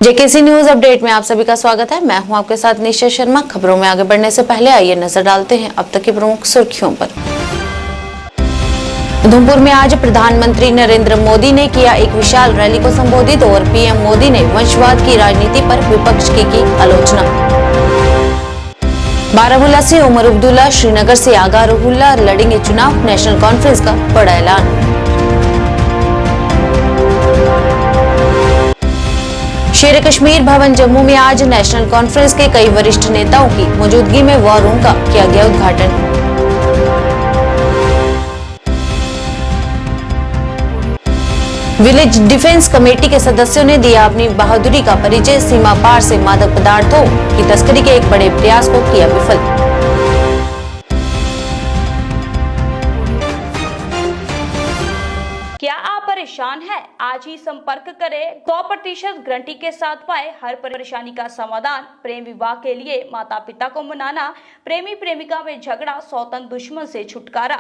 JKC news update में आप सभी का स्वागत है। मैं हूं आपके साथ निशा शर्मा। खबरों में आगे बढ़ने से पहले आइए नजर डालते हैं अब तक की प्रमुख सुर्खियों पर। उधमपुर में आज प्रधानमंत्री नरेंद्र मोदी ने किया एक विशाल रैली को संबोधित और पीएम मोदी ने वंशवाद की राजनीति पर विपक्ष की आलोचना। बारामूला से उमर अब्दुल्ला, श्रीनगर से आगा रुहुल्ला लड़ेंगे चुनाव, नेशनल कॉन्फ्रेंस का बड़ा ऐलान। शेर कश्मीर भवन जम्मू में आज नेशनल कॉन्फ्रेंस के कई वरिष्ठ नेताओं की मौजूदगी में वॉर रूम का किया गया उद्घाटन। विलेज डिफेंस कमेटी के सदस्यों ने दिया अपनी बहादुरी का परिचय, सीमा पार से मादक पदार्थों की तस्करी के एक बड़े प्रयास को किया विफल। क्या आप परेशान हैं? आज ही संपर्क करें। 100% गारंटी के साथ पाए हर परेशानी का समाधान। प्रेम विवाह के लिए माता पिता को मनाना, प्रेमी प्रेमिका में झगड़ा, सौतन दुश्मन से छुटकारा,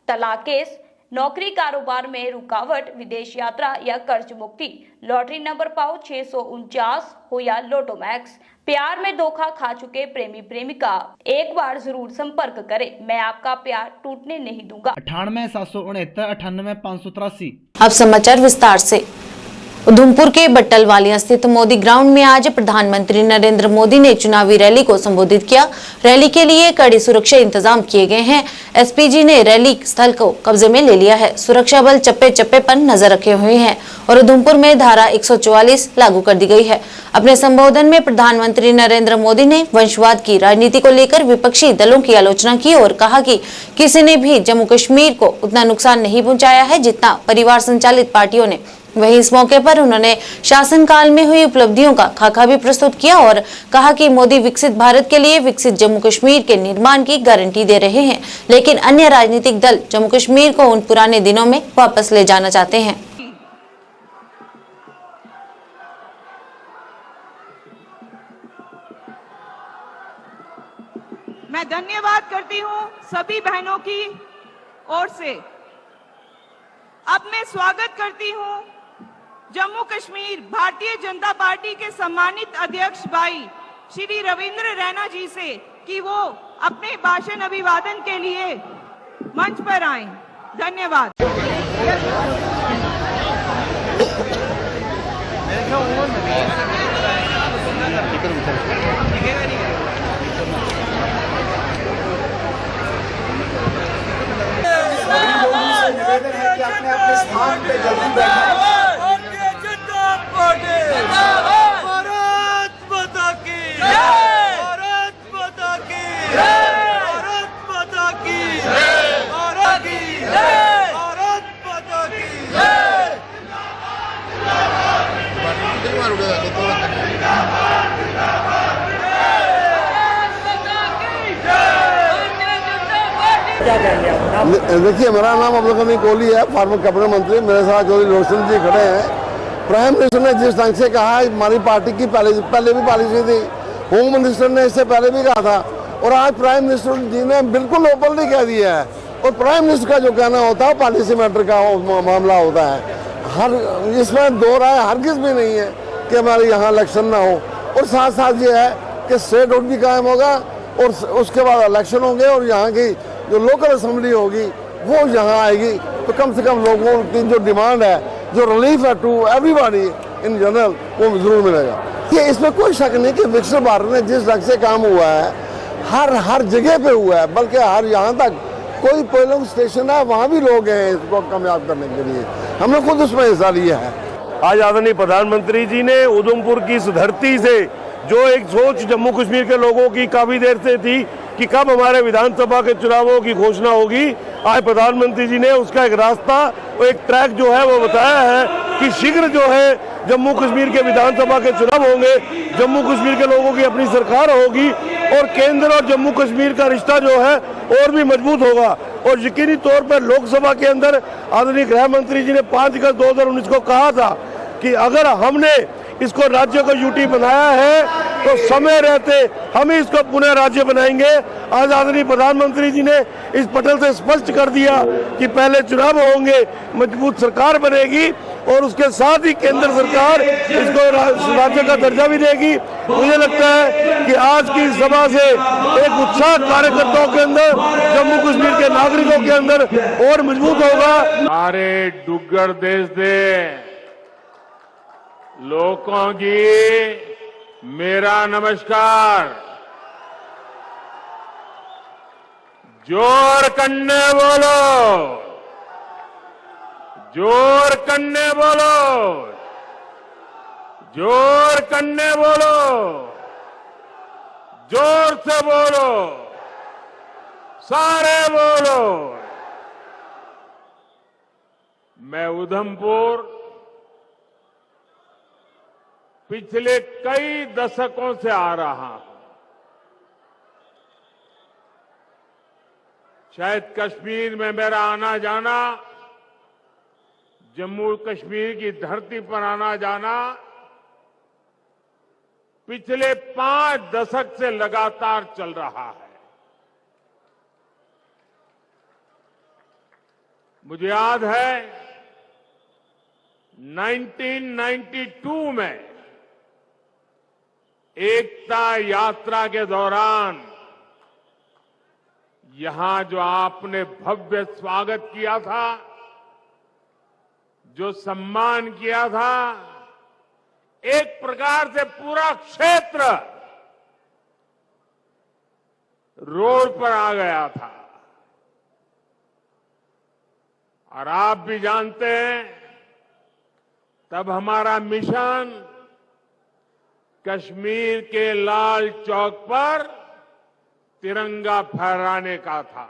तलाक केस, नौकरी कारोबार में रुकावट, विदेश यात्रा या कर्ज मुक्ति, लॉटरी नंबर पाओ 649 हो या लोटो मैक्स, प्यार में धोखा खा चुके प्रेमी प्रेमिका, एक बार जरूर संपर्क करें। मैं आपका प्यार टूटने नहीं दूंगा। 98 769 98 583। अब समाचार विस्तार से। उधमपुर के बट्टलवालिया स्थित मोदी ग्राउंड में आज प्रधानमंत्री नरेंद्र मोदी ने चुनावी रैली को संबोधित किया। रैली के लिए कड़ी सुरक्षा इंतजाम किए गए हैं। एसपीजी ने रैली स्थल को कब्जे में ले लिया है। सुरक्षा बल चप्पे चप्पे पर नजर रखे हुए हैं और उधमपुर में धारा 144 लागू कर दी गई है। अपने संबोधन में प्रधानमंत्री नरेंद्र मोदी ने वंशवाद की राजनीति को लेकर विपक्षी दलों की आलोचना की और कहा कि किसी ने भी जम्मू कश्मीर को उतना नुकसान नहीं पहुंचाया है जितना परिवार संचालित पार्टियों ने। वहीं इस मौके पर उन्होंने शासनकाल में हुई उपलब्धियों का खाका भी प्रस्तुत किया और कहा कि मोदी विकसित भारत के लिए विकसित जम्मू कश्मीर के निर्माण की गारंटी दे रहे हैं, लेकिन अन्य राजनीतिक दल जम्मू कश्मीर को उन पुराने दिनों में वापस ले जाना चाहते हैं। मैं धन्यवाद करती हूं सभी बहनों की ओर से। अब मैं स्वागत करती हूं जम्मू कश्मीर भारतीय जनता पार्टी के सम्मानित अध्यक्ष भाई श्री रविंद्र रैना जी से कि वो अपने भाषण अभिवादन के लिए मंच पर आए। धन्यवाद। निवेदन है कि अपने अपने स्थान पे जल्दी बैठें। भारत माता की जय, भारत माता की जय, भारत माता की जय, भारत की जय, भारत माता की जय। देखिए, मेरा नाम अब्दुल गनी कोहली है, फॉर्मर कैबिनेट मंत्री। मेरे साथ जो रोशन जी खड़े हैं। प्राइम मिनिस्टर ने जिस ढंग से कहा, हमारी पार्टी की पहले भी पॉलिसी थी, होम मिनिस्टर ने इससे पहले भी कहा था और आज प्राइम मिनिस्टर जी ने बिल्कुल ओपनली कह दिया है। और प्राइम मिनिस्टर का जो कहना होता है पॉलिसी मैटर का मामला होता है। हर इसमें दो राय हरगिज भी नहीं है कि हमारे यहाँ इलेक्शन ना हो। और साथ साथ ये है कि स्टेट हुड भी कायम होगा और उसके बाद इलेक्शन होंगे और यहाँ की जो लोकल असेंबली होगी वो यहाँ आएगी, तो कम से कम लोगों की जो डिमांड है, जो रिलीफ है टू एवरीबॉडी इन जनरल, वो जरूर मिलेगा। ये इसमें कोई शक नहीं कि विकसित भारत में जिस ढंग से काम हुआ है हर जगह पे हुआ है, बल्कि हर यहाँ तक कोई पोलिंग स्टेशन है वहाँ भी लोग हैं इसको कामयाब करने के लिए। हमने खुद उसमें हिस्सा लिया है। आज आदरणीय प्रधानमंत्री जी ने उधमपुर की इस धरती से जो एक सोच जम्मू कश्मीर के लोगों की काफी देर से थी कि कब हमारे विधानसभा के चुनावों की घोषणा होगी, आज प्रधानमंत्री जी ने उसका एक रास्ता और एक ट्रैक जो है वो बताया है कि शीघ्र जो है जम्मू कश्मीर के विधानसभा के चुनाव होंगे, जम्मू कश्मीर के लोगों की अपनी सरकार होगी और केंद्र और जम्मू कश्मीर का रिश्ता जो है और भी मजबूत होगा। और यकीनी तौर पर लोकसभा के अंदर आदरणीय गृह मंत्री जी ने 5 अगस्त 2019 को कहा था कि अगर हमने इसको राज्य को यूटी बनाया है तो समय रहते हम ही इसको पुनः राज्य बनाएंगे। आज आदरणीय प्रधानमंत्री जी ने इस पटल से स्पष्ट कर दिया कि पहले चुनाव होंगे, मजबूत सरकार बनेगी और उसके साथ ही केंद्र सरकार इसको राज्य का दर्जा भी देगी। मुझे लगता है कि आज की सभा से एक उत्साह कार्यकर्ताओं के अंदर, जम्मू कश्मीर के नागरिकों के अंदर और मजबूत होगा। सारे डुग्गर देश दे लोगों की मेरा नमस्कार। जोर कन्ने बोलो, जोर कन्ने बोलो, जोर कन्ने बोलो, जोर से बोलो, सारे बोलो। मैं उधमपुर पिछले कई दशकों से आ रहा हूं। शायद कश्मीर में मेरा आना जाना, जम्मू कश्मीर की धरती पर आना जाना पिछले 5 दशक से लगातार चल रहा है। मुझे याद है 1992 में एकता यात्रा के दौरान यहां जो आपने भव्य स्वागत किया था, जो सम्मान किया था, एक प्रकार से पूरा क्षेत्र रोड पर आ गया था। और आप भी जानते हैं, तब हमारा मिशन कश्मीर के लाल चौक पर तिरंगा फहराने का था।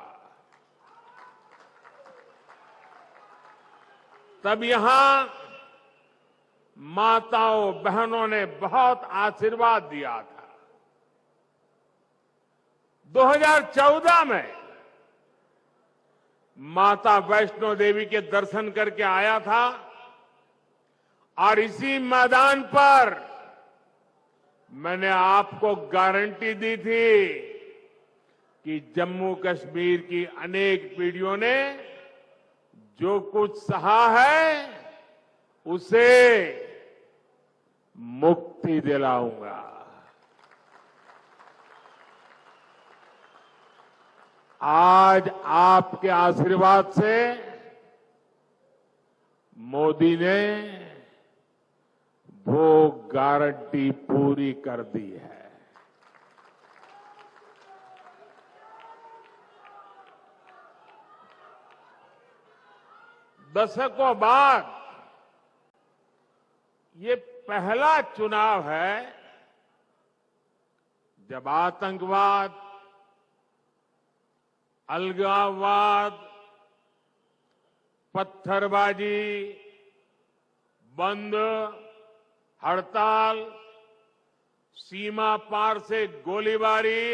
तब यहां माताओं बहनों ने बहुत आशीर्वाद दिया था। 2014 में माता वैष्णो देवी के दर्शन करके आया था और इसी मैदान पर मैंने आपको गारंटी दी थी कि जम्मू कश्मीर की अनेक पीढ़ियों ने जो कुछ सहा है उसे मुक्ति दिलाऊंगा। आज आपके आशीर्वाद से मोदी ने वो गारंटी पूरी कर दी है। दशकों बाद ये पहला चुनाव है जब आतंकवाद, अलगाववाद, पत्थरबाजी, बंद, हड़ताल, सीमा पार से गोलीबारी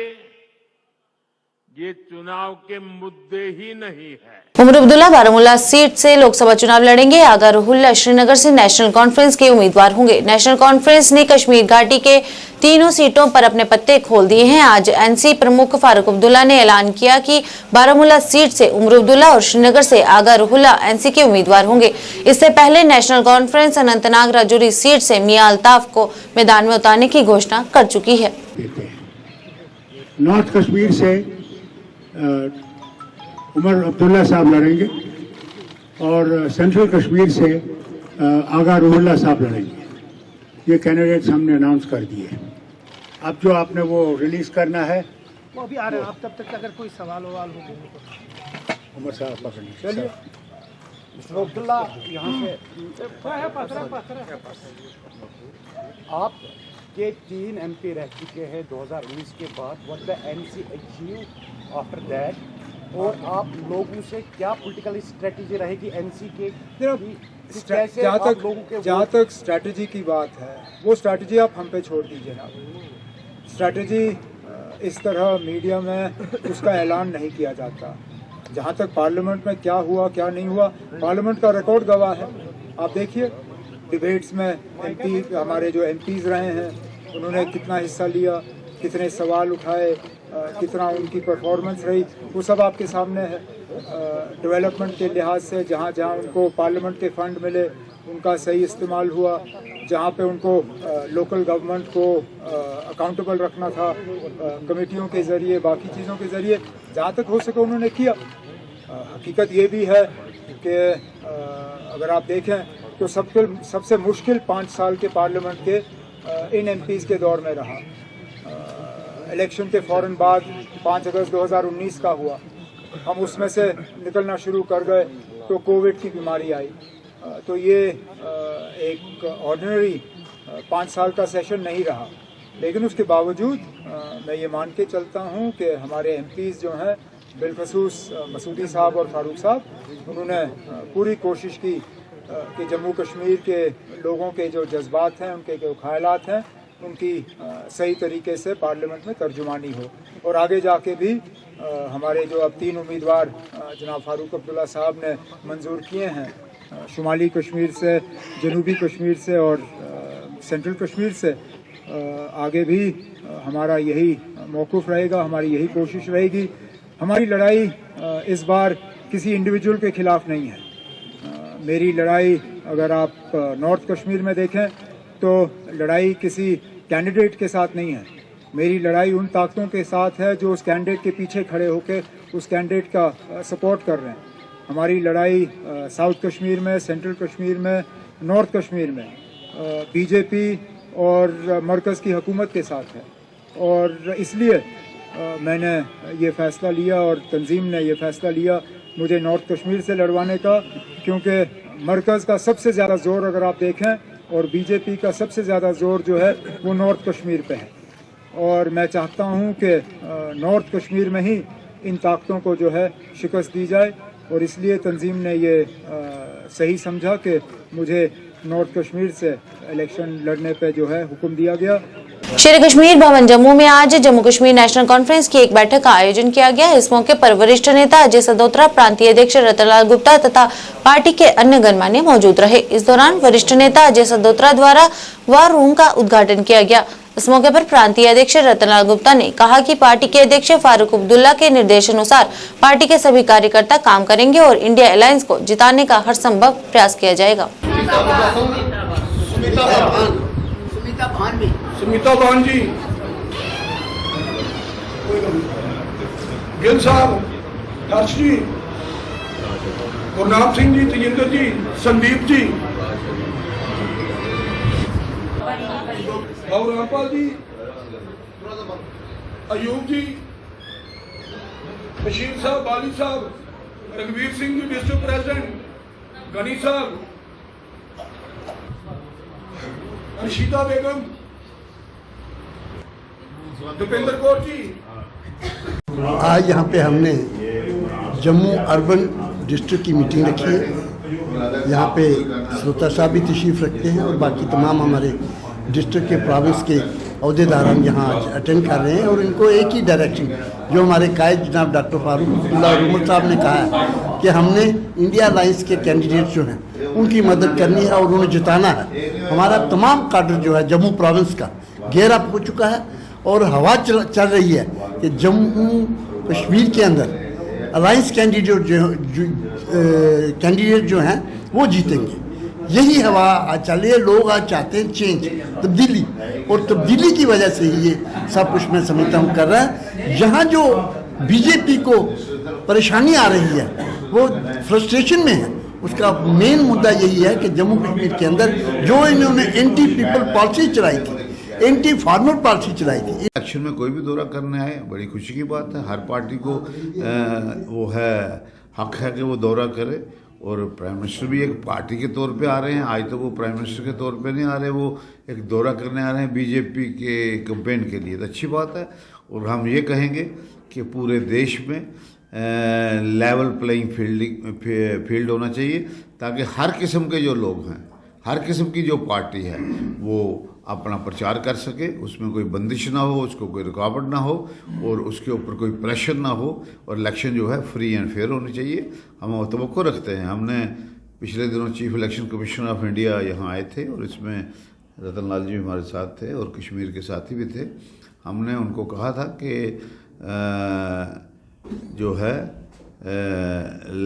ये चुनाव के मुद्दे ही नहीं है। उमर अब्दुल्ला बारामूला सीट से लोकसभा चुनाव लड़ेंगे। आगा रुहुल्ला श्रीनगर से नेशनल कॉन्फ्रेंस के उम्मीदवार होंगे। नेशनल कॉन्फ्रेंस ने कश्मीर घाटी के तीनों सीटों पर अपने पत्ते खोल दिए हैं। आज एनसी प्रमुख फारूक अब्दुल्ला ने ऐलान किया कि बारामूला सीट से उमर अब्दुल्ला और श्रीनगर से आगा रुहुल्ला एनसी के उम्मीदवार होंगे। इससे पहले national conference Anantnag Rajouri seat से मियां अल्ताफ को मैदान में उतारने की घोषणा कर चुकी है। नॉर्थ कश्मीर से उमर अब्दुल्ला साहब लड़ेंगे और सेंट्रल कश्मीर से आगा रुहुल्ला साहब लड़ेंगे। ये कैंडिडेट्स हमने अनाउंस कर दिए। अब जो आपने वो रिलीज करना है वो अभी आ रहे हैं। आप तब तक अगर कोई सवाल ववाल हो उमर साहब पकड़िए। चलिए अब्दुल्ला यहाँ से आप के 3 MP रह चुके हैं 2019 के बाद। What the NC achieve after that, और आप लोगों से क्या पॉलिटिकल स्ट्रेटजी रहेगी एनसी के? जहाँ तक स्ट्रैटेजी की बात है, वो स्ट्रैटेजी आप हम पे छोड़ दीजिए ना। स्ट्रैटेजी इस तरह मीडिया में उसका ऐलान नहीं किया जाता। जहाँ तक पार्लियामेंट में क्या हुआ क्या नहीं हुआ, पार्लियामेंट का रिकॉर्ड गवाह है। आप देखिए डिबेट्स में MP हमारे जो MPs रहे हैं उन्होंने कितना हिस्सा लिया, कितने सवाल उठाए, कितना उनकी परफॉर्मेंस रही, वो सब आपके सामने है। डेवलपमेंट के लिहाज से जहाँ जहाँ उनको पार्लियामेंट के फंड मिले उनका सही इस्तेमाल हुआ, जहाँ पे उनको लोकल गवर्नमेंट को अकाउंटेबल रखना था कमेटियों के ज़रिए, बाकी चीज़ों के ज़रिए, जहाँ तक हो सके उन्होंने किया। हकीकत ये भी है कि अगर आप देखें तो सबसे मुश्किल 5 साल के पार्लियामेंट के इन एमपीज़ के दौर में रहा। इलेक्शन के फ़ौरन बाद 5 अगस्त 2019 का हुआ, हम उसमें से निकलना शुरू कर गए तो कोविड की बीमारी आई। तो ये एक ऑर्डिनरी 5 साल का सेशन नहीं रहा, लेकिन उसके बावजूद मैं ये मान के चलता हूँ कि हमारे एमपीज़ जो हैं, बिलखसूस मसूदी साहब और फारूक साहब, उन्होंने पूरी कोशिश की कि जम्मू कश्मीर के लोगों के जो जज्बात हैं, उनके जो ख्यालात हैं, उनकी सही तरीके से पार्लियामेंट में तर्जुमानी हो। और आगे जाके भी हमारे जो अब 3 उम्मीदवार जनाब फारूक अब्दुल्ला साहब ने मंजूर किए हैं, शुमाली कश्मीर से, जनूबी कश्मीर से और सेंट्रल कश्मीर से, आगे भी हमारा यही मौक़िफ़ रहेगा, हमारी यही कोशिश रहेगी। हमारी लड़ाई इस बार किसी इंडिविजुअल के ख़िलाफ़ नहीं है। मेरी लड़ाई अगर आप नॉर्थ कश्मीर में देखें तो लड़ाई किसी कैंडिडेट के साथ नहीं है। मेरी लड़ाई उन ताकतों के साथ है जो उस कैंडिडेट के पीछे खड़े होकर उस कैंडिडेट का सपोर्ट कर रहे हैं। हमारी लड़ाई साउथ कश्मीर में, सेंट्रल कश्मीर में, नॉर्थ कश्मीर में बीजेपी और मरकज़ की हुकूमत के साथ है। और इसलिए मैंने ये फ़ैसला लिया और तंजीम ने ये फ़ैसला लिया मुझे नॉर्थ कश्मीर से लड़वाने का, क्योंकि मरकज़ का सबसे ज़्यादा ज़ोर अगर आप देखें और बीजेपी का सबसे ज़्यादा ज़ोर जो है वो नॉर्थ कश्मीर पे है। और मैं चाहता हूँ कि नॉर्थ कश्मीर में ही इन ताकतों को जो है शिकस्त दी जाए, और इसलिए तंजीम ने ये सही समझा कि मुझे नॉर्थ कश्मीर से इलेक्शन लड़ने पे जो है हुक्म दिया गया। शेर कश्मीर भवन जम्मू में आज जम्मू कश्मीर नेशनल कॉन्फ्रेंस की एक बैठक का आयोजन किया गया। इस मौके पर वरिष्ठ नेता अजय सदोत्रा, प्रांतीय अध्यक्ष रतनलाल गुप्ता तथा पार्टी के अन्य गणमान्य मौजूद रहे। इस दौरान वरिष्ठ नेता अजय सदोत्रा द्वारा वार रूम का उद्घाटन किया गया। इस मौके पर प्रांतीय अध्यक्ष रतनलाल गुप्ता ने कहा कि पार्टी के अध्यक्ष फारूक अब्दुल्ला के निर्देशानुसार पार्टी के सभी कार्यकर्ता काम करेंगे और इंडिया अलायंस को जिताने का हर संभव प्रयास किया जाएगा। सुमिता भान जी, गिल साहब, हर्ष जी, गुरनाम सिंह जी, तेजिंदर जी, संदीप जी, और रामपाल जी, अयूब जी, बशीर साहब, बाली साहब, रघुवीर सिंह जी डिस्ट्रिक्ट प्रेसिडेंट, गनी साहब, रशीदा बेगम, दीपेंद्र कौर जी। आज यहाँ पे हमने जम्मू अर्बन डिस्ट्रिक्ट की मीटिंग रखी है। यहाँ पे श्रोता साहब भी तशरीफ़ रखते हैं और बाकी तमाम हमारे डिस्ट्रिक्ट के प्रोविंस के अहदेदार हम यहाँ आज अटेंड कर रहे हैं। और इनको एक ही डायरेक्शन जो हमारे कायद जनाब डॉक्टर फारूक अब्दुल्ला उमर साहब ने कहा है कि हमने इंडिया अलायंस के कैंडिडेट जो हैं उनकी मदद करनी है और उन्हें जिताना है। हमारा तमाम काडर जो है जम्मू प्रोविंस का गेयर अप हो चुका है और हवा चल रही है कि जम्मू कश्मीर के अंदर अलायंस कैंडिडेट जो हैं वो जीतेंगे। यही हवा आज चल रही है। लोग आज चाहते हैं चेंज, तब्दीली, और तब्दीली की वजह से ही ये सब कुछ मैं समझता हूँ कर रहा है। यहाँ जो बीजेपी को परेशानी आ रही है वो फ्रस्ट्रेशन में है। उसका मेन मुद्दा यही है कि जम्मू कश्मीर के अंदर जो इन्होंने एंटी पीपल पॉलिसी चलाई थी, एंटी फार्मर पॉलिसी चलाई थी। इलेक्शन में कोई भी दौरा करने आए बड़ी खुशी की बात है। हर पार्टी को वो है हक है कि वो दौरा करे, और प्राइम मिनिस्टर भी एक पार्टी के तौर पे आ रहे हैं। आज तो वो प्राइम मिनिस्टर के तौर पे नहीं आ रहे, वो एक दौरा करने आ रहे हैं बीजेपी के कैंपेन के लिए। तो अच्छी बात है। और हम ये कहेंगे कि पूरे देश में लेवल प्लेइंग फील्ड होना चाहिए, ताकि हर किस्म के जो लोग हैं, हर किस्म की जो पार्टी है वो अपना प्रचार कर सके, उसमें कोई बंदिश ना हो, उसको कोई रुकावट ना हो और उसके ऊपर कोई प्रेशर ना हो, और इलेक्शन जो है फ्री एंड फेयर होनी चाहिए। हम तवक्को रखते हैं। हमने पिछले दिनों chief election commissioner of India यहाँ आए थे और इसमें रतन लाल जी हमारे साथ थे और कश्मीर के साथी भी थे। हमने उनको कहा था कि जो है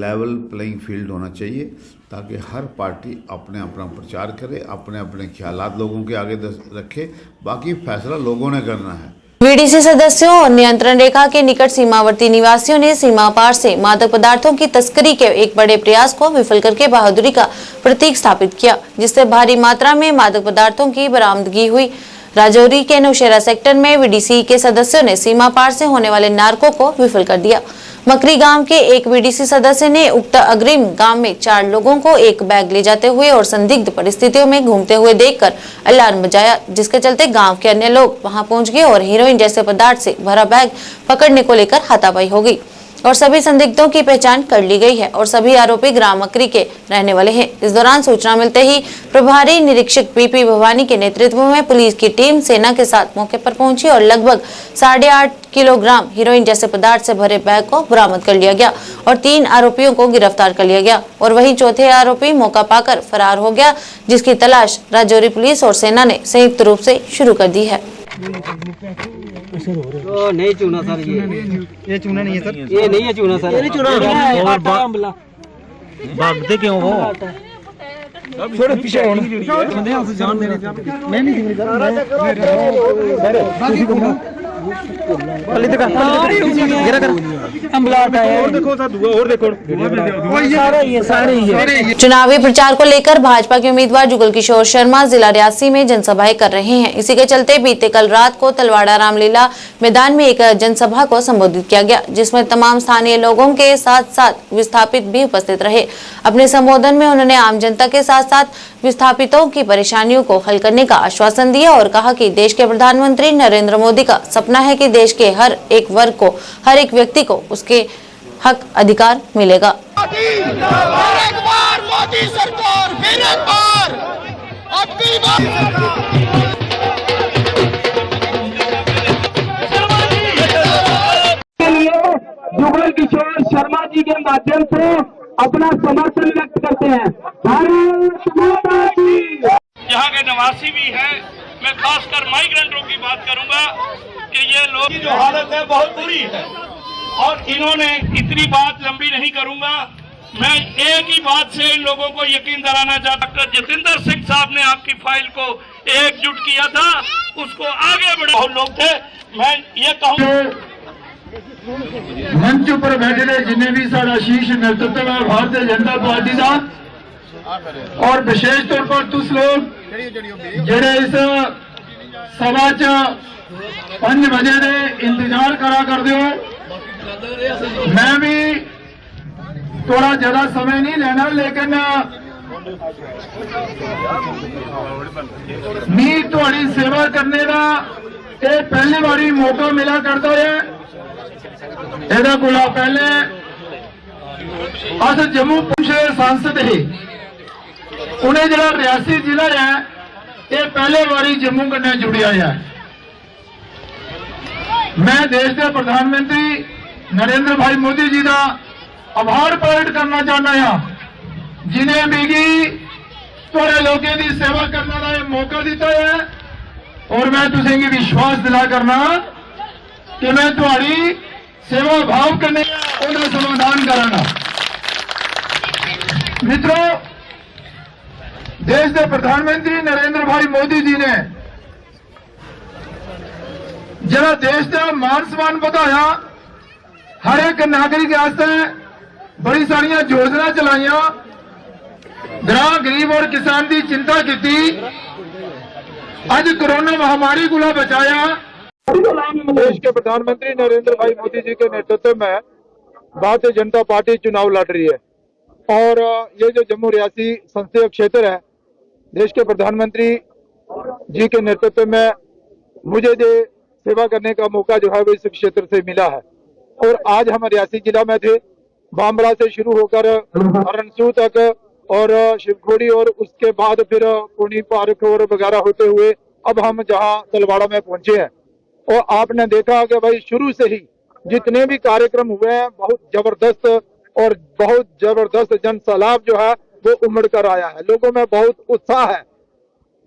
लेवल प्लेइंग फील्ड होना चाहिए ताकि हर पार्टी अपने अपना प्रचार करे, अपने अपने ख्यालात लोगों के आगे रखे, बाकी फैसला लोगों ने करना है। वीडीसी सदस्यों और नियंत्रण रेखा के निकट सीमावर्ती निवासियों ने सीमा पार से मादक पदार्थों की तस्करी के एक बड़े प्रयास को विफल करके बहादुरी का प्रतीक स्थापित किया, जिससे भारी मात्रा में मादक पदार्थों की बरामदगी हुई। राजौरी के नौशेरा सेक्टर में वीडीसी के सदस्यों ने सीमा पार से होने वाले नार्को को विफल कर दिया। मकरी गांव के एक वीडीसी सदस्य ने उक्त अग्रिम गांव में 4 लोगों को एक बैग ले जाते हुए और संदिग्ध परिस्थितियों में घूमते हुए देखकर अलार्म बजाया, जिसके चलते गांव के अन्य लोग वहां पहुंच गए और हीरोइन जैसे पदार्थ से भरा बैग पकड़ने को लेकर हाथापाई हो गई और सभी संदिग्धों की पहचान कर ली गई है और सभी आरोपी ग्राम मकरी के रहने वाले हैं। इस दौरान सूचना मिलते ही प्रभारी निरीक्षक पीपी भवानी के नेतृत्व में पुलिस की टीम सेना के साथ मौके पर पहुंची और लगभग 8.5 किलोग्राम हीरोइन जैसे पदार्थ से भरे बैग को बरामद कर लिया गया और 3 आरोपियों को गिरफ्तार कर लिया गया और वहीं चौथे आरोपी मौका पाकर फरार हो गया, जिसकी तलाश राजौरी पुलिस और सेना ने संयुक्त रूप से शुरू कर दी है। तो नहीं चुना सर, ये चुना नहीं है सर, ये नहीं है चुना सर, ये नहीं चुना है। भागते क्यों हो? थोड़े पीछे जान मैं नहीं चुनावी प्रचार को लेकर भाजपा के उम्मीदवार जुगल किशोर शर्मा जिला रियासी में जनसभाएं कर रहे हैं। इसी के चलते बीते कल रात को तलवाड़ा रामलीला मैदान में एक जनसभा को संबोधित किया गया, जिसमें तमाम स्थानीय लोगों के साथ साथ विस्थापित भी उपस्थित रहे। अपने संबोधन में उन्होंने आम जनता के साथ साथ विस्थापितों की परेशानियों को हल करने का आश्वासन दिया और कहा कि देश के प्रधानमंत्री नरेंद्र मोदी का सपना है कि देश के हर एक वर्ग को, हर एक व्यक्ति को उसके हक अधिकार मिलेगा। मोदी सरकार फिर एक बार, अब की जुगल किशोर शर्मा जी के माध्यम से अपना समर्थन व्यक्त करते हैं। यहाँ के निवासी भी हैं, मैं खासकर माइग्रेंटों की बात करूंगा कि ये लोग की जो हालत है बहुत बुरी है और इन्होंने इतनी बात लंबी नहीं करूंगा, मैं एक ही बात से इन लोगों को यकीन दिलाना चाहता। डॉक्टर जितेंद्र सिंह साहब ने आपकी फाइल को एकजुट किया था, उसको आगे बढ़े बहुत लोग थे। मैं ये कहूँ मंच पर बैठे जिन्हें भी सारा शीर्ष नेतृत्व है भारतीय जनता पार्टी का और विशेष तौर पर तुस लोग जेड़े इस सभा च 5 बजे दे इंतजार करा कर दो। मैं भी थोड़ा ज्यादा समय नहीं लेना, लेकिन मी थोड़ी सेवा करने का ये पहली बारी मौका मिला करता है। ਇਹਦਾ ਕੋਲਾ ਪਹਿਲੇ अस जम्मू पुछे सांसद है उन्हें जरा रियासी जिला है ये पहले बारी जम्मू कन्ने जुड़िया है। मैं देश के प्रधानमंत्री नरेंद्र भाई मोदी जी का आभार प्रकट करना चाहना है जिन्हें मिगी थोड़े लोगों की सेवा करने का मौका दिता है और मैं तुझे विश्वास दिला करना कि मैं तुम्हारी सेवा भाव करने उनका समाधान कराना। मित्रों, देश के प्रधानमंत्री नरेंद्र भाई मोदी जी ने जरा देश का मान सम्मान बढ़ाया, हर एक नागरिक वास्ते बड़ी सारिया योजना चलाइया, गरीब और किसान की चिंता की, अज कोरोना महामारी को बचाया। देश के प्रधानमंत्री नरेंद्र भाई मोदी जी के नेतृत्व में भारतीय जनता पार्टी चुनाव लड़ रही है और ये जो जम्मू रियासी संसदीय क्षेत्र है, देश के प्रधानमंत्री जी के नेतृत्व में मुझे जो सेवा करने का मौका जो है वो इस क्षेत्र से मिला है। और आज हम रियासी जिला में थे, बामरा से शुरू होकर हरनसू तक और शिवखोड़ी और उसके बाद फिर पुनी पार्क और वगैरह होते हुए अब हम जहां तलवाड़ा में पहुंचे हैं। और आपने देखा कि भाई शुरू से ही जितने भी कार्यक्रम हुए हैं बहुत जबरदस्त जन सैलाब जो है वो उमड़ कर आया है। लोगों में बहुत उत्साह है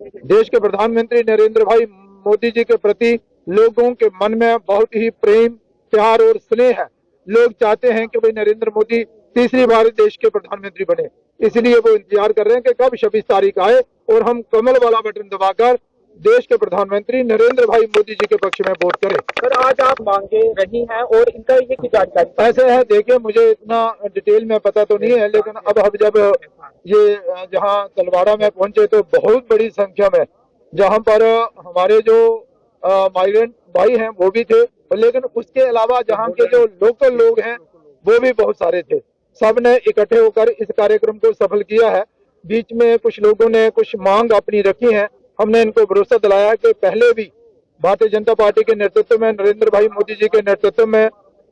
देश के प्रधानमंत्री नरेंद्र भाई मोदी जी के प्रति लोगों के मन में बहुत ही प्रेम, प्यार और स्नेह है। लोग चाहते हैं कि भाई नरेंद्र मोदी तीसरी बार देश के प्रधानमंत्री बने, इसलिए वो इंतजार कर रहे हैं कि कब 26 तारीख आए और हम कमल वाला बटन दबाकर देश के प्रधानमंत्री नरेंद्र भाई मोदी जी के पक्ष में वोट करें। सर, आज आप मांगे रही हैं और इनका ये की जानकारी ऐसे है, देखिए मुझे इतना डिटेल में पता तो नहीं है, लेकिन अब हम जब ये जहाँ तलवाड़ा में पहुंचे तो बहुत बड़ी संख्या में जहाँ पर हमारे जो माइग्रेंट भाई हैं वो भी थे, लेकिन उसके अलावा जहाँ के जो लोकल लोग हैं वो भी बहुत सारे थे। सब ने इकट्ठे होकर इस कार्यक्रम को सफल किया है। बीच में कुछ लोगों ने कुछ मांग अपनी रखी है, हमने इनको भरोसा दिलाया कि पहले भी भारतीय जनता पार्टी के नेतृत्व में, नरेंद्र भाई मोदी जी के नेतृत्व में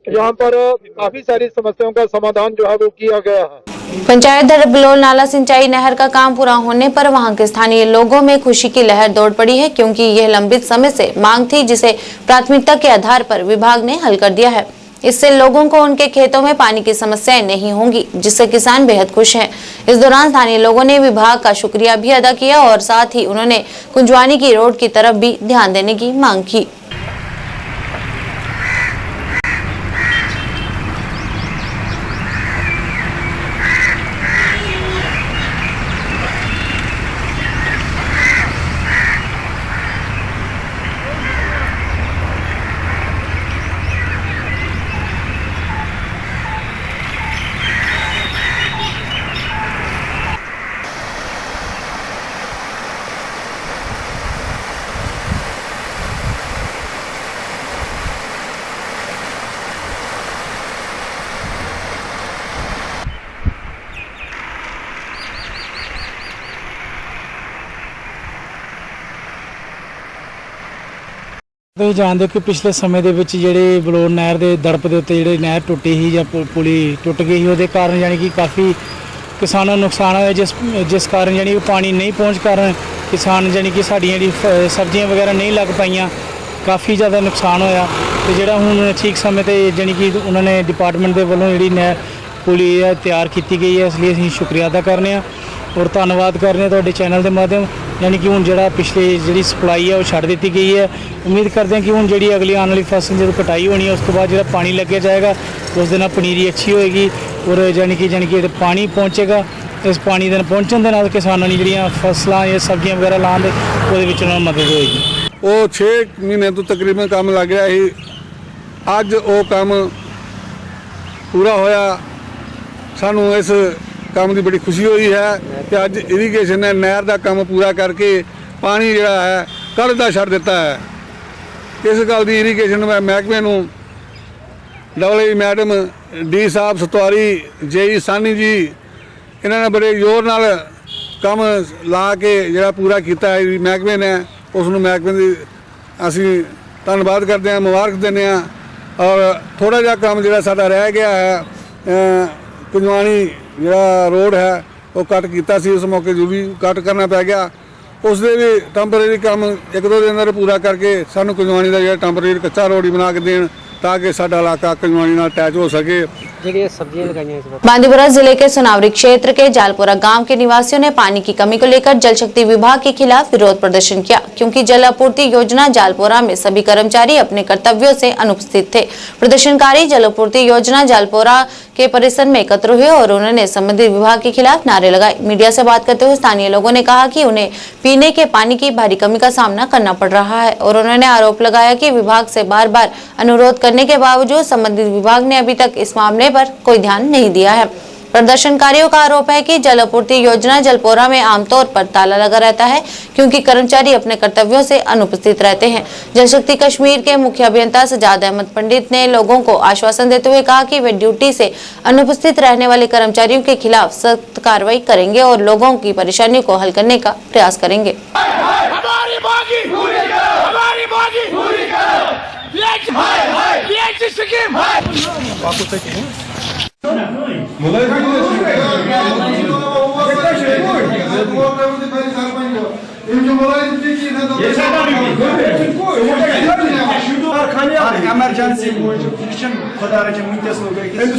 यहाँ पर काफी सारी समस्याओं का समाधान जो है वो किया गया है। पंचायत धरबलोल नाला सिंचाई नहर का काम पूरा होने पर वहां के स्थानीय लोगों में खुशी की लहर दौड़ पड़ी है, क्योंकि यह लंबित समय से मांग थी जिसे प्राथमिकता के आधार पर विभाग ने हल कर दिया है। इससे लोगों को उनके खेतों में पानी की समस्याएं नहीं होंगी, जिससे किसान बेहद खुश हैं। इस दौरान स्थानीय लोगों ने विभाग का शुक्रिया भी अदा किया और साथ ही उन्होंने कुंजवानी की रोड की तरफ भी ध्यान देने की मांग की। ਤੁਸੀਂ ਜਾਣਦੇ ਹੋ ਕਿ ਪਿਛਲੇ ਸਮੇਂ ਦੇ ਵਿੱਚ ਜਿਹੜੇ ਬਲੋਰ ਨਹਿਰ ਦੇ ਦੜਪ ਦੇ ਉੱਤੇ ਜਿਹੜੇ ਨਹਿਰ ਟੁੱਟੀ ਸੀ ਜਾਂ ਪੁਲੀ ਟੁੱਟ ਗਈ ਸੀ, ਉਹਦੇ ਕਾਰਨ ਯਾਨੀ ਕਿ ਕਾਫੀ ਕਿਸਾਨਾਂ ਨੂੰ ਨੁਕਸਾਨ ਹੋਇਆ, ਜਿਸ ਕਾਰਨ ਯਾਨੀ ਪਾਣੀ ਨਹੀਂ ਪਹੁੰਚ ਕਾਰਨ ਕਿਸਾਨ ਯਾਨੀ ਕਿ ਸਾਡੀਆਂ ਜਿਹੜੀ ਸਬਜ਼ੀਆਂ ਵਗੈਰਾ ਨਹੀਂ ਲੱਗ ਪਾਈਆਂ, ਕਾਫੀ ਜ਼ਿਆਦਾ ਨੁਕਸਾਨ ਹੋਇਆ। ਤੇ ਜਿਹੜਾ ਹੁਣ ਠੀਕ ਸਮੇਂ ਤੇ ਯਾਨੀ ਕਿ ਉਹਨਾਂ ਨੇ ਡਿਪਾਰਟਮੈਂਟ ਦੇ ਵੱਲੋਂ ਜਿਹੜੀ ਨਹਿਰ ਪੁਲੀ ਹੈ ਤਿਆਰ ਕੀਤੀ ਗਈ ਹੈ, ਇਸ ਲਈ ਅਸੀਂ ਸ਼ੁਕਰੀਆ ਅਦਾ ਕਰਨੇ ਆ ਔਰ ਧੰਨਵਾਦ ਕਰਨੇ ਤੁਹਾਡੇ ਚੈਨਲ ਦੇ ਮਾਧਿਅਮ। यानी कि हुण जिहड़ा पिछले जिहड़ी सप्लाई है वो छड्ड दित्ती गई है। उम्मीद करते हैं कि हुण जिहड़ी अगली आने वाली फसल जो कटाई होनी है उस तो बाद जिहड़ा पानी लगे जाएगा उस दिन पनीरी अच्छी होएगी और यानी कि पानी पहुँचेगा। इस पानी दे पहुँचण दे नाल किसानां दी जिहड़ियां फसलां या सब्जियां वगैरह लाउण दे ਉਹਦੇ ਵਿੱਚ ਉਹਨਾਂ ਨੂੰ मदद होएगी। वो 6 महीने तो तकरीबन काम लग गया ही, अज वो काम पूरा होया। सानू इस काम की बड़ी खुशी हुई है कि अज इरीगेशन ने नहर का काम पूरा करके पानी जिहड़ा है कढ़दा छड़ दिता है। इस गल की इरीगेशन महकमे नूं डबल मैडम डी साहब सतवारी जेई सानी जी इन्होंने बड़े जोर नाल काम ला के जिहड़ा पूरा किया है महकमे ने, उस महकमे की असीं धन्नवाद करते हैं, मुबारक देने और थोड़ा जिहा काम जिहड़ा साडा रह गया है कुंजवानी ਜਿਹੜਾ रोड है वो कट किया सी, उस मौके जो भी कट करना पै गया, उसके भी टैंपरेरी काम 1-2 दिन अंदर पूरा करके सानू कुंजवानी का जो टैंपरेरी कच्चा रोड ही बना के देन ताकि साडा इलाका कुंजवानी नाल अटैच हो सके। बांदीपुरा जिले के सुनावरी क्षेत्र के जालपुरा गांव के निवासियों ने पानी की कमी को लेकर जल शक्ति विभाग के खिलाफ विरोध प्रदर्शन किया, क्योंकि जल आपूर्ति योजना जालपुरा में सभी कर्मचारी अपने कर्तव्यों से अनुपस्थित थे। प्रदर्शनकारी जल आपूर्ति योजना जालपुरा के परिसर में एकत्र हुए और उन्होंने संबंधित विभाग के खिलाफ नारे लगाए। मीडिया से बात करते हुए स्थानीय लोगों ने कहा कि उन्हें पीने के पानी की भारी कमी का सामना करना पड़ रहा है और उन्होंने आरोप लगाया कि विभाग से बार बार अनुरोध करने के बावजूद संबंधित विभाग ने अभी तक इस मामले पर कोई ध्यान नहीं दिया है। प्रदर्शनकारियों का आरोप है कि जल आपूर्ति योजना जलपोरा में आमतौर पर ताला लगा रहता है, क्योंकि कर्मचारी अपने कर्तव्यों से अनुपस्थित रहते हैं। जल शक्ति कश्मीर के मुख्य अभियंता सजाद अहमद पंडित ने लोगों को आश्वासन देते हुए कहा कि वे ड्यूटी से अनुपस्थित रहने वाले कर्मचारियों के खिलाफ सख्त कार्रवाई करेंगे और लोगों की परेशानियों को हल करने का प्रयास करेंगे। emergency için kadar müddet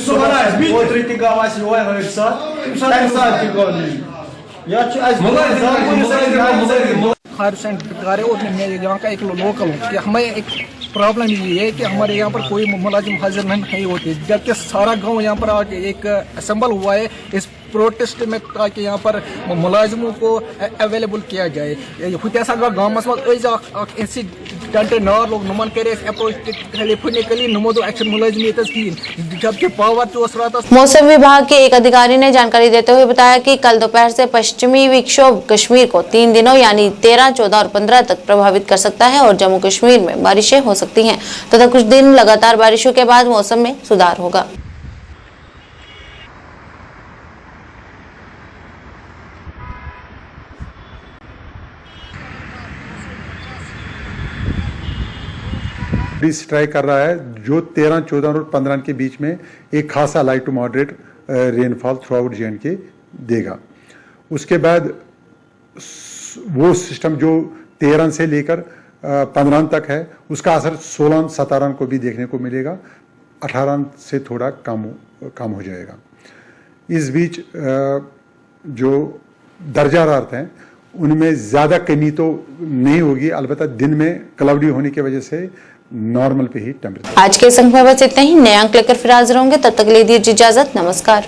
sonra otorite gavası yoğun olursa 10 saat kalıyor. Ya şu az 100% बेकार है। और मैं यहाँ का एक लोकल हूँ कि हमें एक प्रॉब्लम ये है कि हमारे यहाँ पर कोई मुलाजिम हाजिर नहीं होते, जबकि सारा गांव यहाँ पर आके एक असेंबल हुआ है इस प्रोटेस्ट में ताकि यहाँ पर मुलाजिमों को अवेलेबल किया जाए। हुतैसा गाँव में इंसिडेंट नार लोग नुमान करे अप्रोच टेलीफोनिकली नमोदो एक्शन मुलाजिम जबकि पावर तो रात। मौसम विभाग के एक अधिकारी ने जानकारी देते हुए बताया कि कल दोपहर से पश्चिमी विक्षोभ कश्मीर को 3 दिनों यानी 13, 14 और 15 तक प्रभावित कर सकता है और जम्मू कश्मीर में बारिशें हो सकती हैं तथा कुछ दिन लगातार बारिशों के बाद मौसम में सुधार होगा। स्ट्राइक कर रहा है जो 13, 14 और 15 के बीच में एक खासा light to moderate rainfall throughout J and K देगा। उसके बाद वो सिस्टम जो 13 से लेकर 15 तक है उसका असर 16, 17 को भी देखने को मिलेगा, 18 से थोड़ा कम हो जाएगा। इस बीच जो दर्जारात हैं उनमें ज़्यादा कमी तो नहीं होगी, अलबत्ता दिन में क्लाउडी होने की वजह से नॉर्मल पे ही टेम्परेचर। आज के इस अंक में बस इतना ही। नए अंक लेकर फिर हाजिर होंगे, तब तक ले दीजिए इजाजत। नमस्कार।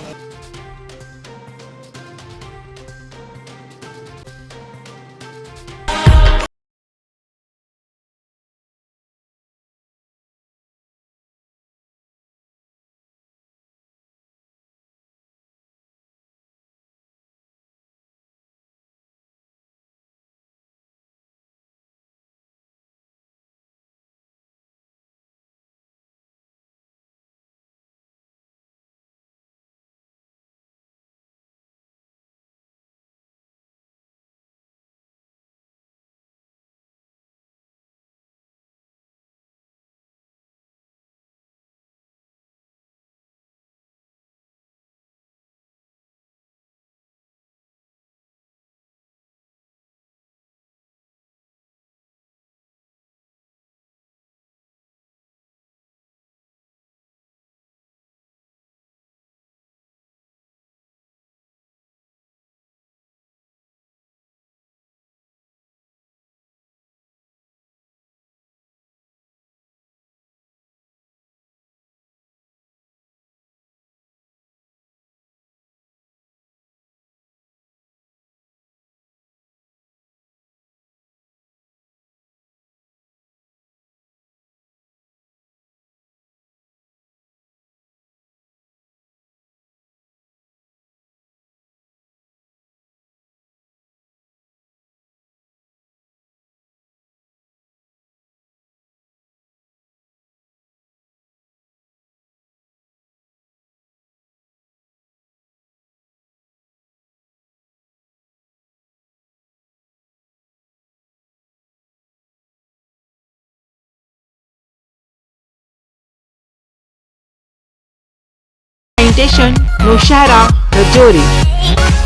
स्टेशन नौशहरा राजौरी,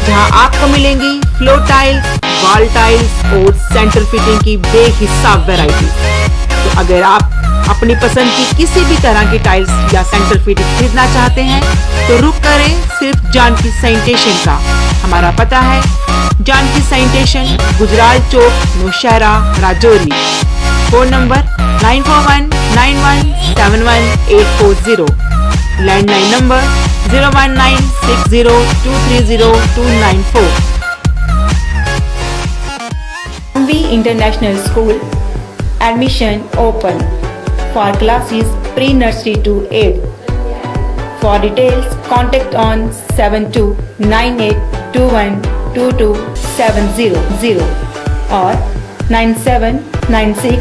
जहां आपको मिलेंगी फ्लोर टाइल्स, वॉल टाइल्स और सेंटर फिटिंग की बेहिसाब वैरायटी। तो अगर आप अपनी पसंद की किसी भी तरह की टाइल्स या सेंटर फिटिंग खरीदना चाहते हैं तो रुक करें सिर्फ जानकी सैनिटेशन का। हमारा पता है Janki sanitation, Gujral Chowk, Nowshera, Rajouri. Phone number 9419171840, landline number 01960230294। MV International School admission open for classes pre-nursery to 8th. For details contact on 7298212270 or 9796